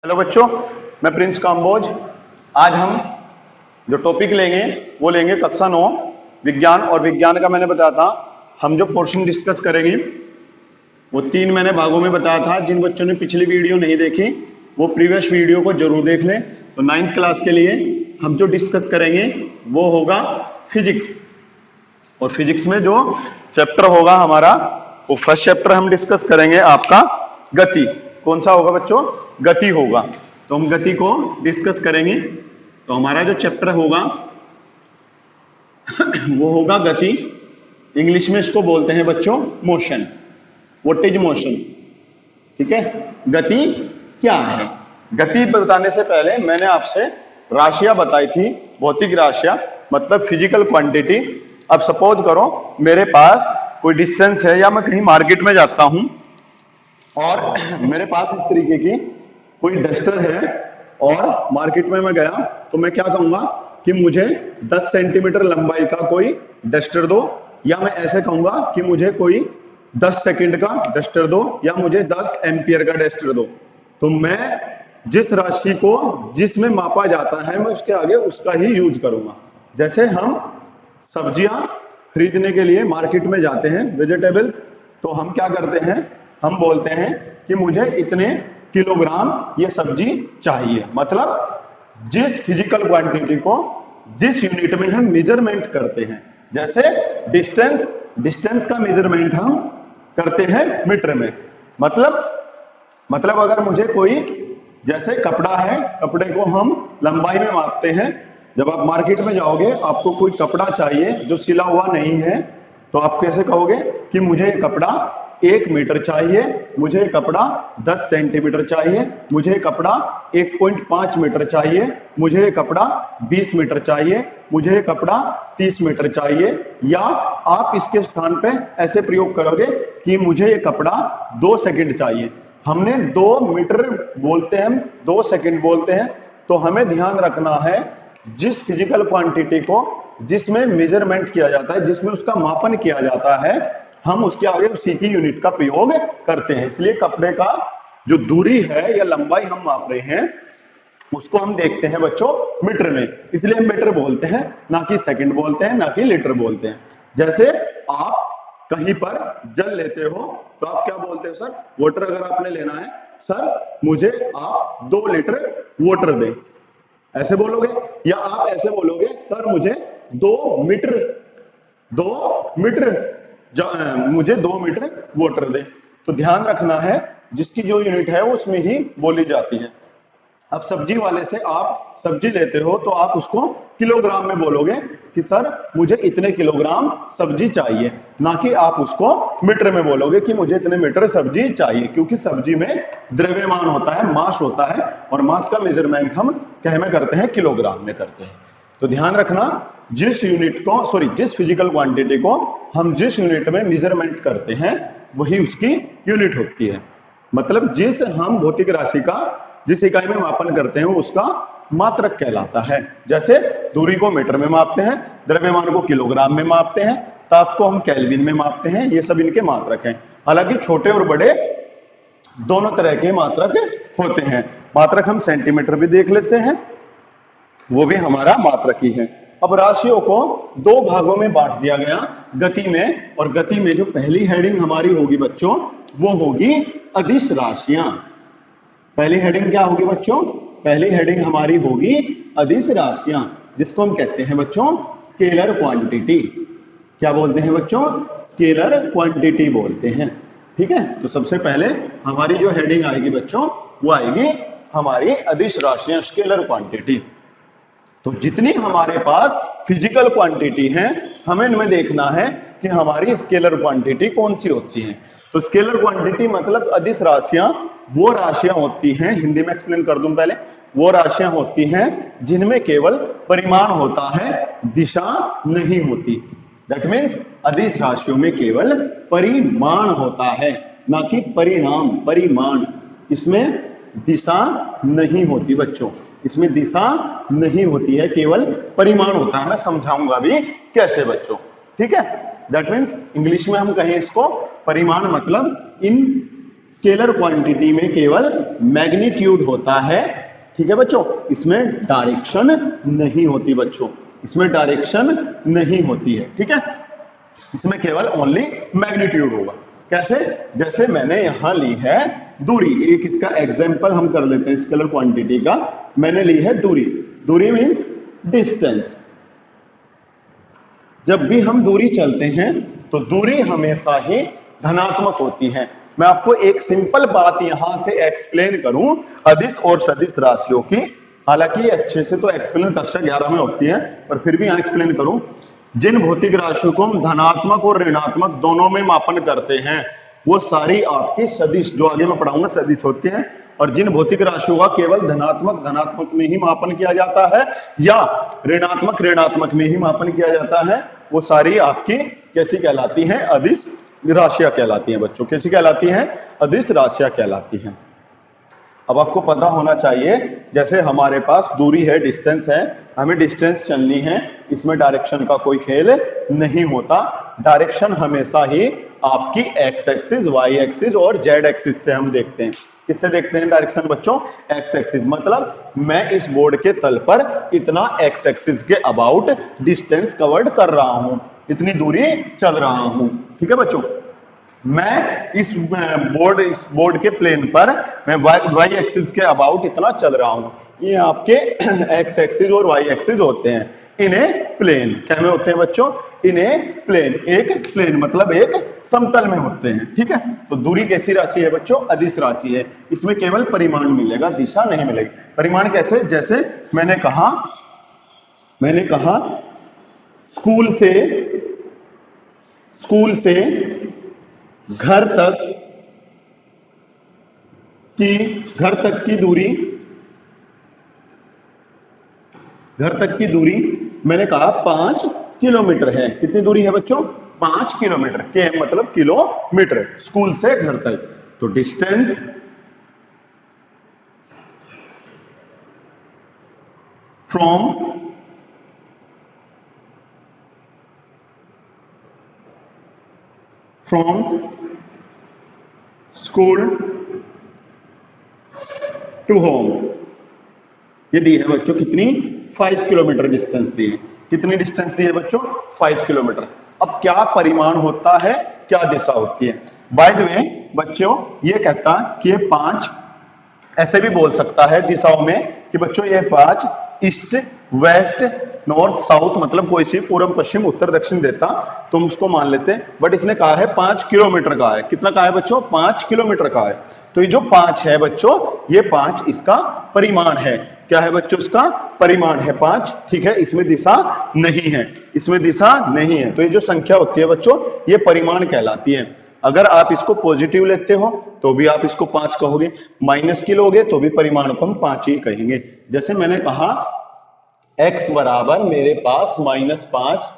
Hello बच्चों, मैं Prince Kamboj. आज हम जो टॉपिक लेंगे वो लेंगे कक्षा 9 विज्ञान। और विज्ञान का मैंने बताया था हम जो पोर्शन डिस्कस करेंगे वो 3 मैंने भागों में बताया था। जिन बच्चों ने पिछली वीडियो नहीं देखी वो प्रीवियस वीडियो को जरूर देख लें। तो 9th क्लास के लिए हम जो डिस्कस करेंगे वो होगा फिजिक्स। और फिजिक्स में जो चैप्टर होगा हमारा वो फर्स्ट चैप्टर हम डिस्कस करेंगे आपका गति। कौन सा होगा बच्चों? गति होगा। तो हम गति को डिस्कस करेंगे। तो हमारा जो चैप्टर होगा वो होगा गति। इंग्लिश में इसको बोलते हैं बच्चों मोशन। What is motion? ठीक है, गति क्या है? गति बताने से पहले मैंने आपसे राशियां बताई थी, भौतिक राशियां मतलब फिजिकल क्वांटिटी। अब सपोज करो मेरे पास कोई डिस्टेंस है या मैं कहीं मार्केट में जाता हूं और मेरे पास इस तरीके की कोई डस्टर है और मार्केट में मैं गया तो मैं क्या कहूंगा कि मुझे 10 सेंटीमीटर लंबाई का कोई डस्टर दो, या मैं ऐसे कहूंगा कि मुझे कोई 10 सेकंड का डस्टर दो, या मुझे 10 एम्पियर का डस्टर दो। तो मैं जिस राशि को जिसमें मापा जाता है मैं उसके आगे उसका ही यूज करूंगा। जैसे हम सब्जियां खरीदने के लिए मार्केट में जाते हैं, वेजिटेबल्स, तो हम क्या करते हैं, हम बोलते हैं कि मुझे इतने किलोग्राम ये सब्जी चाहिए। मतलब जिस फिजिकल क्वांटिटी को जिस यूनिट में हम मेजरमेंट करते हैं, जैसे डिस्टेंस का मेजरमेंट हम करते हैं मीटर में। मतलब अगर मुझे कोई जैसे कपड़ा है, कपड़े को हम लंबाई में मापते हैं। जब आप मार्केट में जाओगे आपको कोई कपड़ा चाहिए जो सिला हुआ नहीं है, तो आप कैसे कहोगे कि मुझे कपड़ा 1 मीटर चाहिए, मुझे कपड़ा 10 सेंटीमीटर चाहिए, मुझे कपड़ा 1.5 मीटर चाहिए, मुझे कपड़ा 20 मीटर चाहिए, मुझे कपड़ा 30 मीटर चाहिए। या आप इसके स्थान पे ऐसे प्रयोग करोगे कि मुझे ये कपड़ा 2 सेकंड चाहिए। हमने 2 मीटर बोलते हैं, 2 सेकंड बोलते हैं। तो हमें ध्यान रखना है जिस फिजिकल क्वांटिटी को जिसमें मेजरमेंट किया जाता है, जिसमें उसका मापन किया जाता है, हम उसके आगे उसी की यूनिट का प्रयोग करते हैं। इसलिए कपड़े का जो दूरी है या लंबाई हम माप रहे हैं उसको हम देखते हैं बच्चों मीटर में। इसलिए हम मीटर बोलते हैं, ना कि सेकंड बोलते हैं, ना कि लीटर बोलते हैं। जैसे आप कहीं पर जल लेते हो तो आप क्या बोलते हो? सर वाटर अगर आपने लेना है, सर मुझे आप 2 लीटर वाटर दें, ऐसे बोलोगे। या आप ऐसे बोलोगे, सर मुझे 2 मीटर मुझे 2 मीटर वाटर दे। तो ध्यान रखना है जिसकी जो यूनिट है वो उसमें ही बोली जाती है। अब सब्जी वाले से आप सब्जी लेते हो तो आप उसको किलोग्राम में बोलोगे कि सर मुझे इतने किलोग्राम सब्जी चाहिए, ना कि आप उसको मीटर में बोलोगे कि मुझे इतने मीटर सब्जी चाहिए। क्योंकि सब्जी में द्रव्यमान होता है, मास होता है, और मास का मेजरमेंट हम क्या में करते हैं? किलोग्राम में करते हैं। तो ध्यान रखना जिस फिजिकल क्वांटिटी को हम जिस यूनिट में मेजरमेंट करते हैं वही उसकी यूनिट होती है। मतलब जिस हम भौतिक राशि का जिस इकाई में मापन करते हैं उसका मात्रक कहलाता है। जैसे दूरी को मीटर में मापते हैं, द्रव्यमान को किलोग्राम में मापते हैं, ताप को हम केल्विन में मापते हैं। ये सब इनके मात्रक हैं। हालांकि छोटे और बड़े दोनों तरह के मात्रक होते हैं। मात्रक हम सेंटीमीटर भी देख लेते हैं, वो भी हमारा मात्रक ही है। अब राशियों को 2 भागों में बांट दिया गया गति में। और गति में जो पहली हेडिंग हमारी होगी बच्चों वो होगी अदिश राशियां। पहली हेडिंग क्या होगी बच्चों? पहली हेडिंग हमारी होगी अदिश राशियां, जिसको हम कहते हैं बच्चों स्केलर क्वांटिटी। क्या बोलते हैं बच्चों? स्केलर क्वांटिटी बोलते हैं। ठीक है, तो सबसे पहले हमारी जो हेडिंग आएगी बच्चों वो आएगी हमारी अदिश राशियां, स्केलर क्वांटिटी। तो जितनी हमारे पास फिजिकल क्वांटिटी है हमें इनमें देखना है कि हमारी स्केलर क्वांटिटी कौन सी होती है। तो स्केलर क्वांटिटी मतलब अदिश राशियां वो राशियां होती हैं, हिंदी में एक्सप्लेन कर दूं पहले, वो राशियां होती हैं जिनमें केवल परिमाण होता है, दिशा नहीं होती। दैट मीन्स अदिश राशियों में केवल परिमाण होता है, ना कि परिणाम, परिमाण। इसमें दिशा नहीं होती बच्चों, इसमें दिशा नहीं होती है, केवल परिमाण होता है। मैं समझाऊंगा भी कैसे बच्चों। ठीक है, दैट मीन्स इंग्लिश में हम कहें इसको परिमाण मतलब इन स्केलर क्वांटिटी में केवल मैग्नीट्यूड होता है, ठीक है बच्चों, इसमें डायरेक्शन नहीं होती बच्चों, इसमें डायरेक्शन नहीं होती है, ठीक है, इसमें केवल ओनली मैग्नीट्यूड होगा। कैसे? जैसे मैंने यहां ली है दूरी, एक इसका एग्जांपल हम कर लेते हैं स्केलर क्वांटिटी का। मैंने ली है दूरी, दूरी मींस डिस्टेंस। जब भी हम दूरी चलते हैं तो दूरी हमेशा ही धनात्मक होती है। मैं आपको एक सिंपल बात यहां से एक्सप्लेन करूं अदिश और सदिश राशियों की, हालांकि अच्छे से तो एक्सप्लेन कक्षा 11 में होती है, पर फिर भी यहां एक्सप्लेन करूं। जिन भौतिक राशियों को हम धनात्मक और ऋणात्मक दोनों में मापन करते हैं वो सारी आपकी सदिश, जो आगे मैं पढ़ाऊंगा, सदिश होती हैं। और जिन भौतिक राशियों का केवल धनात्मक में ही मापन किया जाता है या ऋणात्मक में ही मापन किया जाता है, वो सारी आपकी कैसी कहलाती हैं? अदिश राशियां कहलाती हैं बच्चों। कैसी कहलाती हैं? अदिश राशियां कहलाती हैं। अब आपको पता होना चाहिए, जैसे हमारे पास दूरी है, डिस्टेंस है, हमें डिस्टेंस चलनी है, इसमें डायरेक्शन का कोई खेल नहीं होता। डायरेक्शन हमेशा ही आपकी एक्स एक्सिस, वाई एक्सिस और जेड एक्सिस से हम देखते हैं। किससे देखते हैं डायरेक्शन बच्चों? एक्स एक्सिस, मतलब मैं इस बोर्ड के तल पर इतना एक्स एक्सिस के अबाउट डिस्टेंस कवर्ड कर रहा हूं, इतनी दूरी चल रहा हूं, ठीक है बच्चों। मैं इस बोर्ड के प्लेन पर मैं वाई एक्सिस के अबाउट इतना चल रहा हूं। ये आपके एक्स एक्सिस और वाई एक्सिस होते हैं, इन्हें प्लेन क्या में होते हैं बच्चों? इन्हें प्लेन, एक प्लेन मतलब एक समतल में होते हैं, ठीक है। तो दूरी कैसी राशि है बच्चों? अदिश राशि है। इसमें केवल परिमाण मिलेगा, दिशा नहीं मिलेगी। परिमाण कैसे? जैसे मैंने कहा स्कूल से घर तक की दूरी मैंने कहा 5 किलोमीटर है। कितनी दूरी है बच्चों? 5 किलोमीटर। के मतलब किलोमीटर, स्कूल से घर तक। तो distance from school to home, ये दी है बच्चों कितनी? 5 किलोमीटर डिस्टेंस दी है। कितनी डिस्टेंस दी है बच्चों? 5 किलोमीटर। अब क्या परिमाण होता है, क्या दिशा होती है? बाय द वे बच्चों, ये कहता कि ये 5 ऐसे भी बोल सकता है दिशाओं में कि बच्चों ये 5 ईस्ट वेस्ट नॉर्थ साउथ, मतलब कोई सी पूर्व पश्चिम उत्तर दक्षिण देता तो हम उसको मान लेते, बट इसने कहा है 5 किलोमीटर का है। कितना का है बच्चों? 5 किलोमीटर का है। तो ये जो 5 है बच्चों, ये 5 इसका परिमाण है। क्या है बच्चों? इसका परिमाण है 5, ठीक है। इसमें दिशा नहीं है, इसमें दिशा नहीं है। तो ये जो संख्या होती है बच्चों, ये परिमाण कहलाती है। अगर आप इसको पॉजिटिव लेते हो तो भी आप इसको 5 कहोगे, माइनस की लोगे तो भी परिमाण को हम 5 ही कहेंगे। जैसे मैंने कहा x बराबर मेरे पास -5,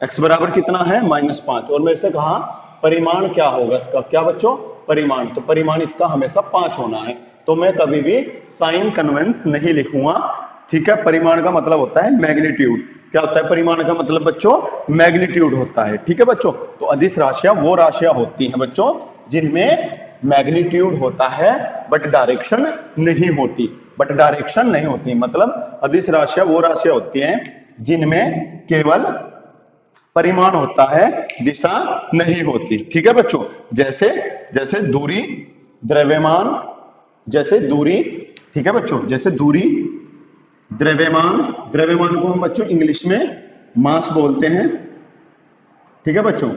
x बराबर कितना है? -5, और मेरे से कहा परिमाण क्या होगा इसका? क्या बच्चों? परिमाण। तो परिमाण इसका हमेशा 5 होना है, तो मैं कभी भी साइन कन्वेंस नहीं लिखूंगा, ठीक है। परिमाण का मतलब होता है मैग्नीट्यूड। क्या होता है परिमाण का मतलब बच्चों? मैग्नीट्यूड होता है, ठीक है बच्चों। तो अदिश राशियां वो राशियां होती हैं बच्चों जिनमें मैग्नीट्यूड होता है बट डायरेक्शन नहीं होती, मतलब अदिश राशियां वो राशियां होती हैं जिनमें केवल परिमाण होता है, दिशा नहीं होती, ठीक है बच्चों। जैसे दूरी, द्रव्यमान, ठीक है बच्चों, जैसे दूरी, द्रव्यमान को हम बच्चों इंग्लिश में मास बोलते हैं, ठीक है बच्चों।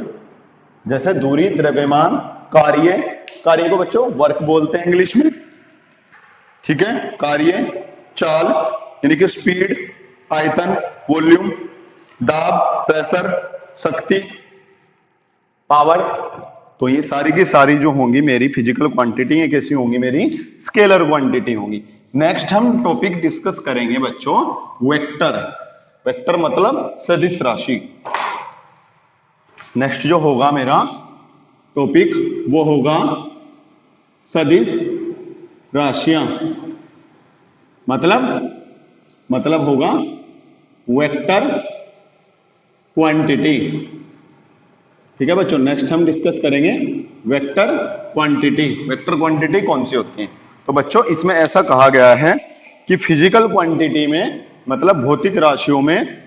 जैसे दूरी, द्रव्यमान, कार्य को बच्चों वर्क बोलते हैं इंग्लिश में, ठीक है। कार्य, चाल यानी कि स्पीड, आयतन, वॉल्यूम, दाब, प्रेशर, शक्ति, पावर। तो ये सारी की सारी जो होंगी मेरी फिजिकल क्वांटिटी, ये कैसी होंगी? मेरी स्केलर क्वांटिटी होंगी। नेक्स्ट हम टॉपिक डिस्कस करेंगे बच्चों वेक्टर मतलब सदिश राशि। नेक्स्ट जो होगा मेरा टॉपिक वो होगा सदिश राशियां, मतलब होगा वेक्टर क्वांटिटी, ठीक है बच्चों। नेक्स्ट हम डिस्कस करेंगे वेक्टर क्वांटिटी। वेक्टर क्वांटिटी कौन सी होती है? तो बच्चों इसमें ऐसा कहा गया है कि फिजिकल क्वांटिटी में मतलब भौतिक राशियों में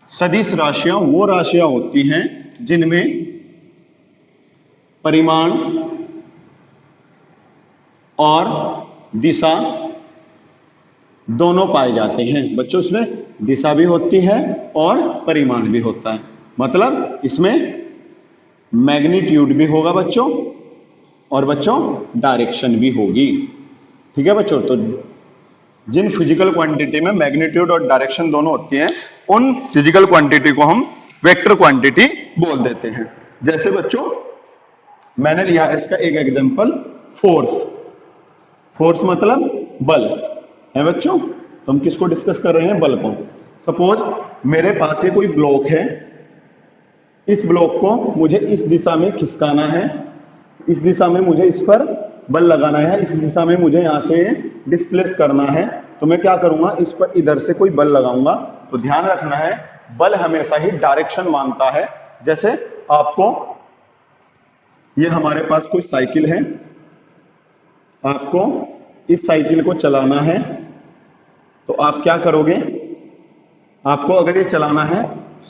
सदिश राशियां वो राशियां होती हैं जिनमें परिमाण और दिशा दोनों पाए जाते हैं। बच्चों इसमें दिशा भी होती है और परिमाण भी होता है, मतलब इसमें मैग्नीट्यूड भी होगा बच्चों और बच्चों डायरेक्शन भी होगी। ठीक है बच्चों, तो जिन फिजिकल क्वांटिटी में मैग्नीट्यूड और डायरेक्शन दोनों होती हैं उन फिजिकल क्वांटिटी को हम वेक्टर क्वांटिटी बोल देते हैं। जैसे बच्चों मैंने लिया इसका एक एग्जांपल फोर्स। फोर्स मतलब बल है बच्चों, तो हम किसको डिस्कस कर रहे हैं? बल को। सपोज मेरे पास ये कोई ब्लॉक है, इस ब्लॉक को मुझे इस दिशा में खिसकाना है, इस दिशा में मुझे इस पर बल लगाना है, इस दिशा में मुझे यहाँ से डिस्प्लेस करना है, तो मैं क्या करूंगा? इस पर इधर से कोई बल लगाऊंगा। तो ध्यान रखना है बल हमेशा ही डायरेक्शन मानता है। जैसे आपको ये हमारे पास कोई साइकिल है, आपको इस साइकिल को चलाना है, तो आप क्या करोगे? आपको अगर ये चलाना है,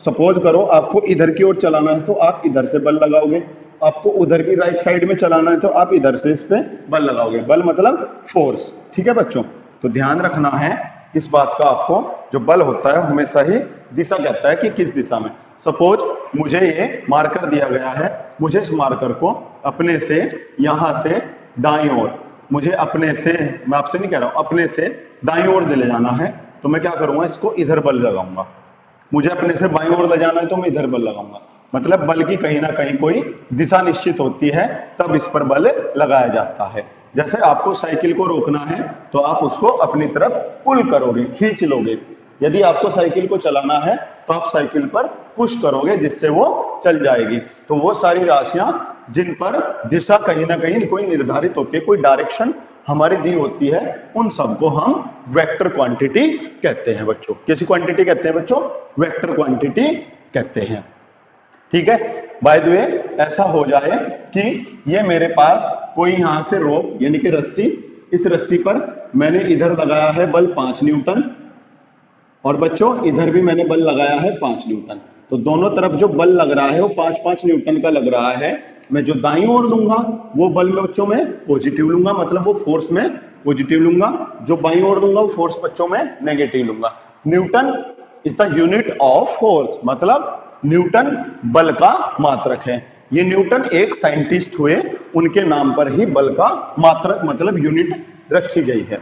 सपोज करो आपको इधर की ओर चलाना है तो आप इधर से बल लगाओगे, आपको उधर की राइट साइड में चलाना है तो आप इधर से इस पे बल लगाओगे। बल मतलब फोर्स। ठीक है बच्चों, तो ध्यान रखना है इस बात का आपको, जो बल होता है हमेशा ही दिशा कहता है कि किस दिशा में। सपोज मुझे ये मार्कर दिया गया है, मुझे इस मार्कर को अपने से यहां से दाईं ओर, मुझे अपने से, मैं आपसे नहीं कह रहा हूं, अपने से दाईं ओर ले जाना है, तो मैं क्या करूंगा? इसको इधर बल लगाऊंगा। मुझे अपने से बाईं ओर ले जाना है तो मैं इधर बल लगाऊंगा। मतलब बल की कहीं ना कहीं कोई दिशा निश्चित होती है, तब इस पर बल लगाया जाता है। जैसे आपको साइकिल को रोकना है तो आप उसको अपनी तरफ पुल करोगे, खींच लोगे। यदि आपको साइकिल को चलाना है तो आप साइकिल पर पुश करोगे, जिससे वो चल जाएगी। तो वो सारी राशियां जिन पर दिशा कहीं ना कहीं कोई निर्धारित होती है, कोई डायरेक्शन हमारी दी होती है, उन सबको हम वेक्टर क्वांटिटी कहते हैं बच्चों। कैसी क्वांटिटी कहते हैं बच्चों? वेक्टर क्वांटिटी कहते हैं। ठीक है, बाय द वे ऐसा हो जाए कि ये मेरे पास कोई यहां से रोप यानी कि रस्सी, इस रस्सी पर मैंने इधर लगाया है बल 5 न्यूटन और बच्चों इधर भी मैंने बल लगाया है 5 न्यूटन। तो दोनों तरफ जो बल लग रहा है वो 5-5 न्यूटन का लग रहा है। मैं जो दाईं ओर लूंगा वो बल में बच्चों में पॉजिटिव लूंगा, मतलब वो फोर्स में पॉजिटिव लूंगा। जो बाईं ओर लूंगा वो फोर्स बच्चों में नेगेटिव लूंगा। Newton is the unit of force, मतलब न्यूटन बल का मात्रक है। ये न्यूटन एक साइंटिस्ट हुए, उनके नाम पर ही बल का मात्रक मतलब यूनिट रखी गई है।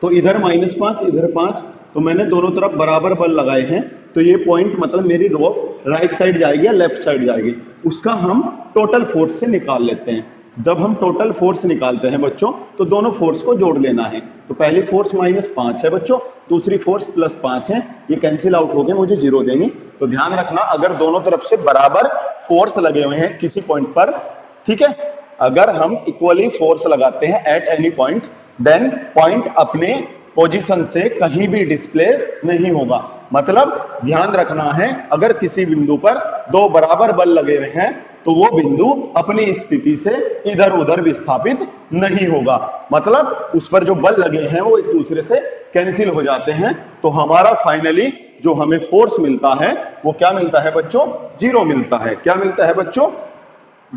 तो इधर -5 इधर 5, तो मैंने दोनों तरफ बराबर बल लगाए हैं। तो ये पॉइंट मतलब मेरी रोप राइट साइड जाएगी या लेफ्ट साइड जाएगी, उसका हम टोटल फोर्स से निकाल लेते हैं। जब हम टोटल फोर्स निकालते हैं बच्चों तो दोनों फोर्स को जोड़ लेना है। तो पहली फोर्स -5 है बच्चों, दूसरी फोर्स +5 है, ये कैंसिल आउट हो गए, मुझे 0 देंगे। तो ध्यान रखना अगर दोनों तरफ से बराबर फोर्स लगे हुए हैं किसी पॉइंट पर, ठीक है, अगर हम इक्वली फोर्स लगाते हैं at any point, then point अपने पोजीशन से कहीं भी डिस्प्लेस नहीं होगा। मतलब ध्यान रखना है अगर किसी बिंदु पर दो बराबर बल लगे हुए हैं तो वो बिंदु अपनी स्थिति से इधर उधर विस्थापित नहीं होगा। मतलब उस पर जो बल लगे हैं वो एक दूसरे से कैंसिल हो जाते हैं। तो हमारा फाइनली जो हमें फोर्स मिलता है वो क्या मिलता है बच्चों? 0 मिलता है। क्या मिलता है बच्चों?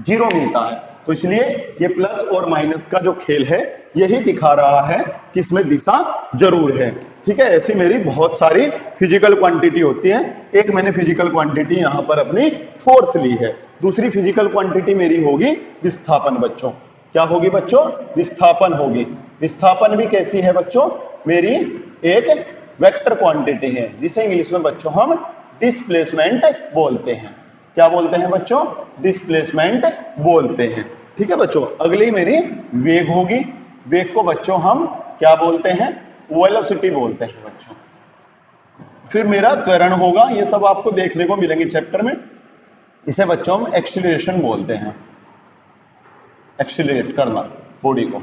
0 मिलता है। तो इसलिए ये प्लस और माइनस का जो खेल है यही दिखा रहा है कि इसमें दिशा जरूर है। ठीक है, ऐसी मेरी बहुत सारी फिजिकल क्वांटिटी होती है। एक मैंने फिजिकल क्वांटिटी यहाँ पर अपनी फोर्स ली है। दूसरी फिजिकल क्वांटिटी मेरी होगी विस्थापन बच्चों। क्या होगी बच्चों? विस्थापन होगी। विस्थापन भी कैसी है बच्चों? मेरी एक वेक्टर क्वांटिटी है जिसे इंग्लिश में बच्चों हम डिस्प्लेसमेंट बोलते हैं। क्या बोलते हैं बच्चों? डिस्प्लेसमेंट बोलते हैं। ठीक है बच्चों, अगली मेरी वेग होगी। वेग को बच्चों हम क्या बोलते हैं? वेलोसिटी बोलते हैं बच्चों। फिर मेरा त्वरण होगा, ये सब आपको देखने को मिलेंगे चैप्टर में। इसे बच्चों हम एक्सीलरेशन बोलते हैं, एक्सीलरेट करना बॉडी को।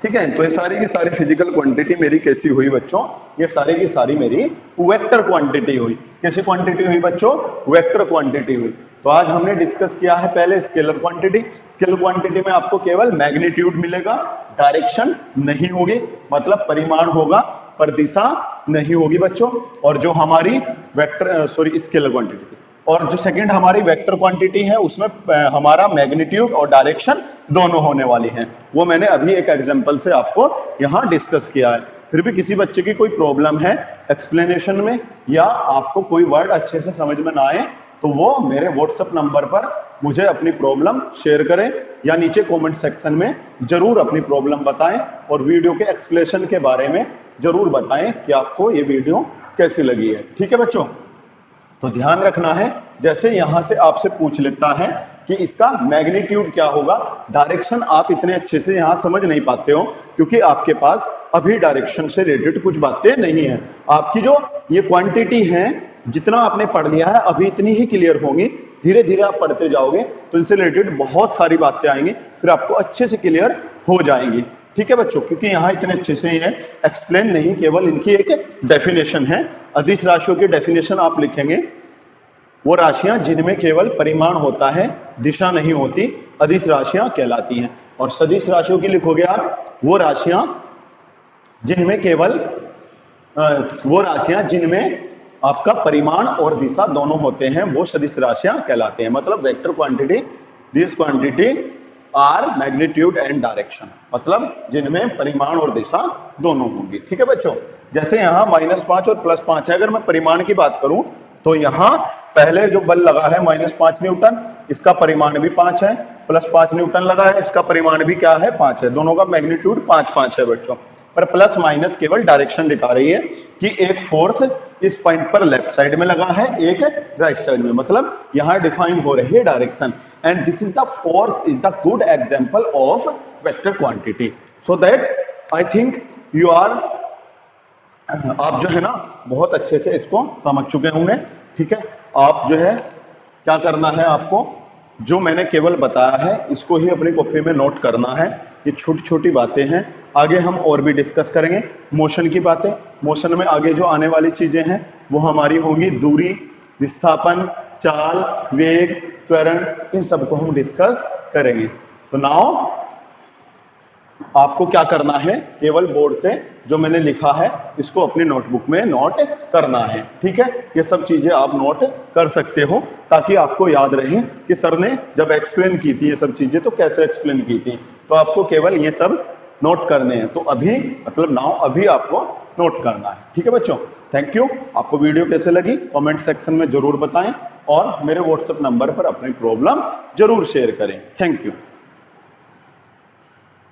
ठीक है, तो ये सारी की सारी फिजिकल क्वांटिटी मेरी कैसी हुई बच्चों? ये सारी की सारी मेरी वेक्टर क्वांटिटी हुई। कैसी क्वांटिटी हुई बच्चों? वेक्टर क्वांटिटी हुई। तो आज हमने डिस्कस किया है पहले स्केलर क्वांटिटी। स्केलर क्वांटिटी में आपको केवल मैग्नीट्यूड मिलेगा, डायरेक्शन नहीं होगी, मतलब परिमाण होगा पर दिशा नहीं होगी बच्चों। और जो हमारी स्केलर क्वांटिटी थी, और जो सेकंड हमारी वेक्टर क्वांटिटी है उसमें हमारा मैग्नीट्यूड और डायरेक्शन दोनों होने वाली हैं। वो मैंने अभी एक एग्जांपल से आपको यहाँ डिस्कस किया है। फिर भी किसी बच्चे की कोई प्रॉब्लम है एक्सप्लेनेशन में या आपको कोई वर्ड अच्छे से समझ में ना आए तो वो मेरे व्हाट्सएप नंबर पर मुझे अपनी प्रॉब्लम शेयर करें या नीचे कमेंट सेक्शन में जरूर अपनी प्रॉब्लम बताएं और वीडियो के एक्सप्लेनेशन के बारे में जरूर बताएं कि आपको ये वीडियो कैसी लगी है। ठीक है बच्चों, तो ध्यान रखना है, जैसे यहां से आपसे पूछ लेता है कि इसका मैग्नीट्यूड क्या होगा, डायरेक्शन आप इतने अच्छे से यहां समझ नहीं पाते हो क्योंकि आपके पास अभी डायरेक्शन से रिलेटेड कुछ बातें नहीं है। आपकी जो ये क्वांटिटी है जितना आपने पढ़ लिया है अभी इतनी ही क्लियर होंगी, धीरे धीरे आप पढ़ते जाओगे तो इनसे रिलेटेड बहुत सारी बातें आएंगी, फिर आपको अच्छे से क्लियर हो जाएंगी। ठीक है बच्चों, क्योंकि यहाँ इतने अच्छे से ये एक्सप्लेन नहीं, केवल इनकी एक डेफिनेशन है। अदिश राशियों की डेफिनेशन आप लिखेंगे, वो राशियां जिनमें केवल परिमाण होता है, दिशा नहीं होती, अदिश राशियां कहलाती हैं। और सदिश राशियों की लिखोगे आप, वो राशियां जिनमें आपका परिमाण और दिशा दोनों होते हैं, वो सदिश राशियां कहलाते हैं। मतलब vector quantity, this quantity are magnitude and direction, मतलब जिनमें परिमाण और दिशा दोनों होंगी। ठीक है बच्चों, जैसे यहाँ -5 और +5 है, अगर मैं परिमाण की बात करूं तो यहाँ पहले जो बल लगा है -5 न्यूटन, इसका परिमाण भी 5 है, +5 न्यूटन लगा है, इसका परिमाण भी क्या है 5 है, दोनों का मैग्नीट्यूड 5-5 है बच्चों। पर प्लस माइनस केवल डायरेक्शन दिखा रही है कि एक फोर्स इस पॉइंट पर लेफ्ट साइड में लगा है, एक राइट साइड में, मतलब यहां डिफाइन हो रही है direction. And this is the force is the good example of vector quantity. So that I think you are, आप जो है ना बहुत अच्छे से इसको समझ चुके होंगे। ठीक है, आप जो है क्या करना है, आपको जो मैंने केवल बताया है इसको ही अपनी कॉपी में नोट करना है। ये छोटी छोटी बातें हैं, आगे हम और भी डिस्कस करेंगे मोशन की बातें। मोशन में आगे जो आने वाली चीजें हैं वो हमारी होंगी दूरी, विस्थापन, चाल, वेग, त्वरण, इन सबको हम डिस्कस करेंगे। तो नाउ आपको क्या करना है, केवल बोर्ड से जो मैंने लिखा है इसको अपनी नोटबुक में नोट करना है। ठीक है, ये सब चीजें आप नोट कर सकते हो ताकि आपको याद रहे कि सर ने जब एक्सप्लेन की थी ये सब चीजें तो कैसे एक्सप्लेन की थी। तो आपको केवल ये सब नोट करने हैं, तो अभी मतलब नाउ अभी आपको नोट करना है। ठीक है बच्चों, थैंक यू। आपको वीडियो कैसे लगी कमेंट सेक्शन में जरूर बताएं और मेरे व्हाट्सएप नंबर पर अपनी प्रॉब्लम जरूर शेयर करें। Thank you.